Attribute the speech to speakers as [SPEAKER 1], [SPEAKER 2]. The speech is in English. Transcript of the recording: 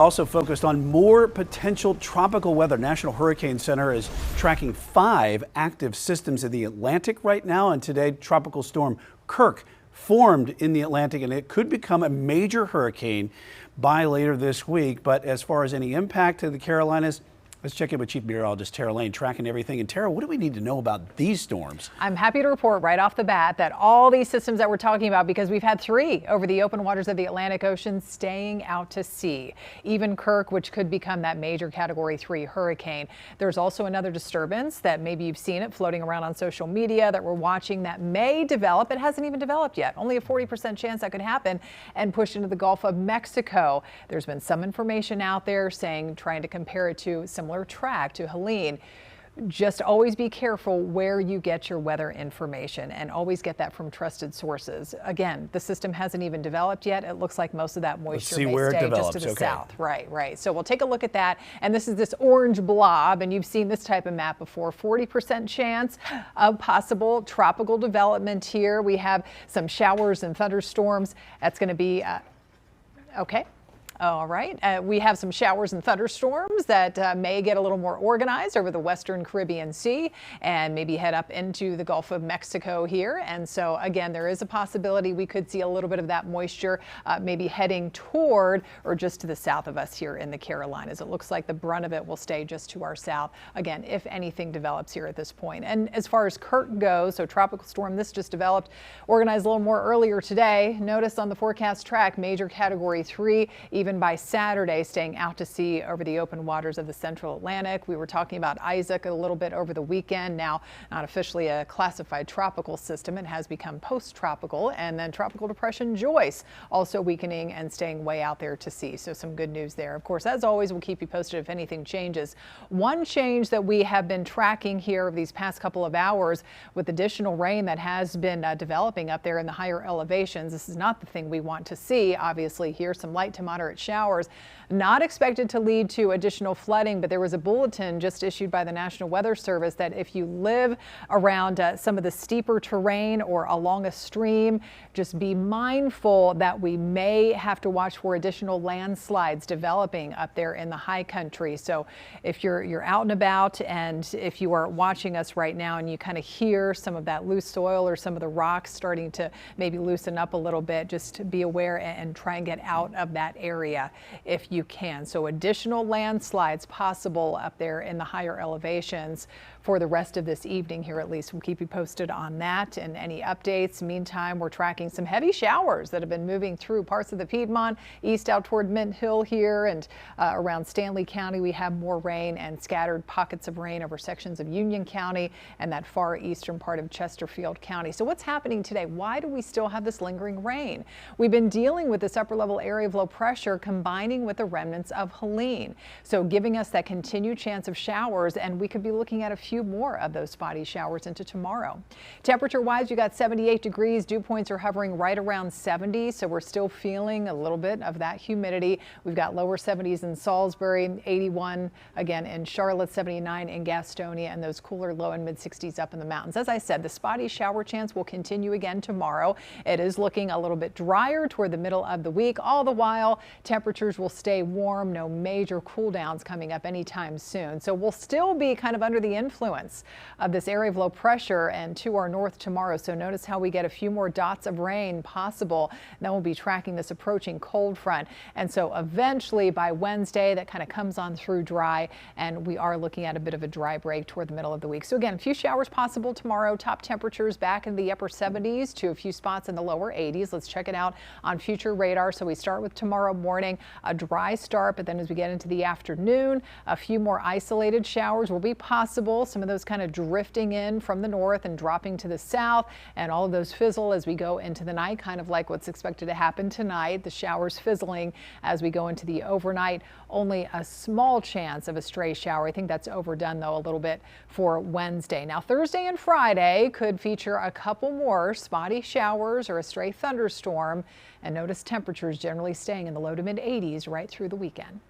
[SPEAKER 1] Also focused on more potential tropical weather. National Hurricane Center is tracking 5 active systems in the Atlantic right now. And today, Tropical Storm Kirk formed in the Atlantic, and it could become a major hurricane by later this week. But as far as any impact to the Carolinas, let's check in with Chief Meteorologist Tara Lane, tracking everything. And Tara, what do we need to know about these storms?
[SPEAKER 2] I'm happy to report right off the bat that all these systems that we're talking about, because we've had 3 over the open waters of the Atlantic Ocean staying out to sea. Even Kirk, which could become that major Category 3 hurricane. There's also another disturbance that maybe you've seen it floating around on social media that we're watching that may develop. It hasn't even developed yet. Only a 40% chance that could happen and push into the Gulf of Mexico. There's been some information out there saying, trying to compare it to similar track to Helene. Just always be careful where you get your weather information and always get that from trusted sources. Again, the system hasn't even developed yet. It looks like most of that moisture may stay just to the south. Right. So we'll take a look at that. And this is this orange blob, and you've seen this type of map before. 40% chance of possible tropical development here. We have some showers and thunderstorms. That's going to be okay. All right. We have some showers and thunderstorms that may get a little more organized over the western Caribbean Sea and maybe head up into the Gulf of Mexico here. And so, again, there is a possibility we could see a little bit of that moisture maybe heading toward or just to the south of us here in the Carolinas. It looks like the brunt of it will stay just to our south, again, if anything develops here at this point. And as far as Kirk goes, so tropical storm, this just developed, organized a little more earlier today. Notice on the forecast track, major Category 3, even by Saturday, staying out to sea over the open waters of the central Atlantic. We were talking about Isaac a little bit over the weekend. Now, not officially a classified tropical system. It has become post-tropical. And then Tropical Depression Joyce also weakening and staying way out there to sea. So some good news there. Of course, as always, we'll keep you posted if anything changes. One change that we have been tracking here over these past couple of hours with additional rain that has been developing up there in the higher elevations. This is not the thing we want to see. Obviously, here some light to moderate showers, not expected to lead to additional flooding, but there was a bulletin just issued by the National Weather Service that if you live around some of the steeper terrain or along a stream, just be mindful that we may have to watch for additional landslides developing up there in the high country. So if you're out and about, and if you are watching us right now and you kind of hear some of that loose soil or some of the rocks starting to maybe loosen up a little bit, just be aware and try and get out of that area if you can. So additional landslides possible up there in the higher elevations for the rest of this evening here, at least. We'll keep you posted on that and any updates. Meantime, we're tracking some heavy showers that have been moving through parts of the Piedmont, east out toward Mint Hill here, and around Stanley County. We have more rain and scattered pockets of rain over sections of Union County and that far eastern part of Chesterfield County. So what's happening today? Why do we still have this lingering rain? We've been dealing with this upper level area of low pressure combining with the remnants of Helene. So giving us that continued chance of showers, and we could be looking at a few more of those spotty showers into tomorrow. Temperature wise, you got 78 degrees. Dew points are hovering right around 70. So we're still feeling a little bit of that humidity. We've got lower 70s in Salisbury, 81 again in Charlotte, 79 in Gastonia, and those cooler low and mid 60s up in the mountains. As I said, the spotty shower chance will continue again tomorrow. It is looking a little bit drier toward the middle of the week. All the while, temperatures will stay warm. No major cool downs coming up anytime soon. So we'll still be kind of under the influence of this area of low pressure and to our north tomorrow. So notice how we get a few more dots of rain possible. Then we'll be tracking this approaching cold front. And so eventually by Wednesday, that kind of comes on through dry, and we are looking at a bit of a dry break toward the middle of the week. So again, a few showers possible tomorrow. Top temperatures back in the upper 70s to a few spots in the lower 80s. Let's check it out on future radar. So we start with tomorrow morning, a dry start, but then as we get into the afternoon, a few more isolated showers will be possible. Some of those kind of drifting in from the north and dropping to the south, and all of those fizzle as we go into the night, kind of like what's expected to happen tonight. The showers fizzling as we go into the overnight. Only a small chance of a stray shower. I think that's overdone though a little bit for Wednesday. Now Thursday and Friday could feature a couple more spotty showers or a stray thunderstorm, and notice temperatures generally staying in the low to mid 80s right through the weekend.